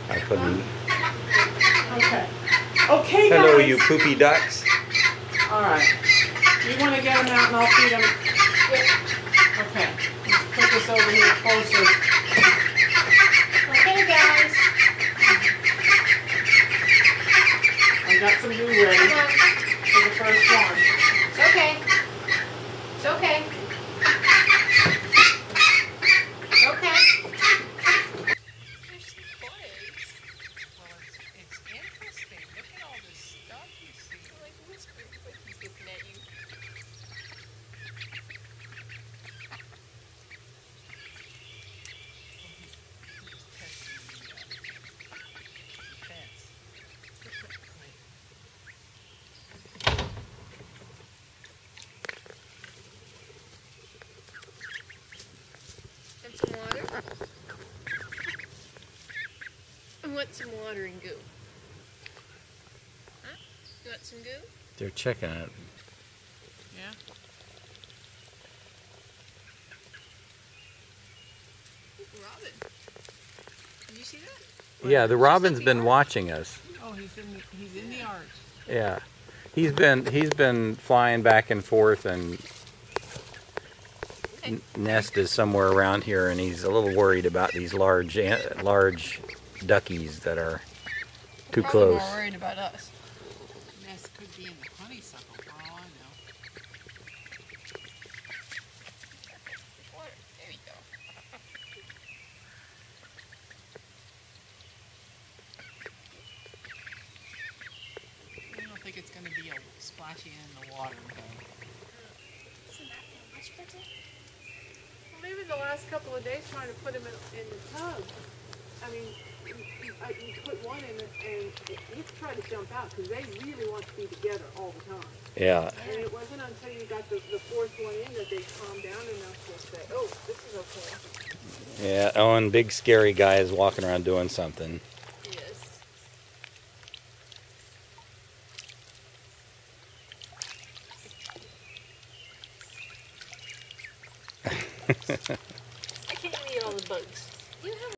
I couldn't. Okay. Okay, guys. Hello, you poopy ducks. All right. You want to get them out and I'll feed them? Yep. Okay. Let's put this over here closer. Okay, guys. I got some glue ready for the first one. It's okay. It's okay. It's okay. There's some place. Well, it's interesting. Look at all this stuff you see. Like whispering, like he's looking at you. And some water. I want some water and goo. Huh? You want some goo? They're checking it. Yeah. Robin. Did you see that? Yeah, the robin's been watching us. Oh, he's in the arch. Yeah, he's been flying back and forth, and nest is somewhere around here, and he's a little worried about these large duckies that are too Probably close. more worried about us. Nest could be in the honeysuckle for all I know. Water. There you go. I don't think it's going to be a splashy in the water though. Isn't that much better? Well, maybe the last couple of days trying to put him in the tub. I mean, you put one in it and he's trying to jump out because they really want to be together all the time. Yeah. And it wasn't until you got the fourth one in that they calmed down enough to say, oh, this is okay. Yeah. Oh, and big scary guy is walking around doing something. I can't eat all the bugs. You have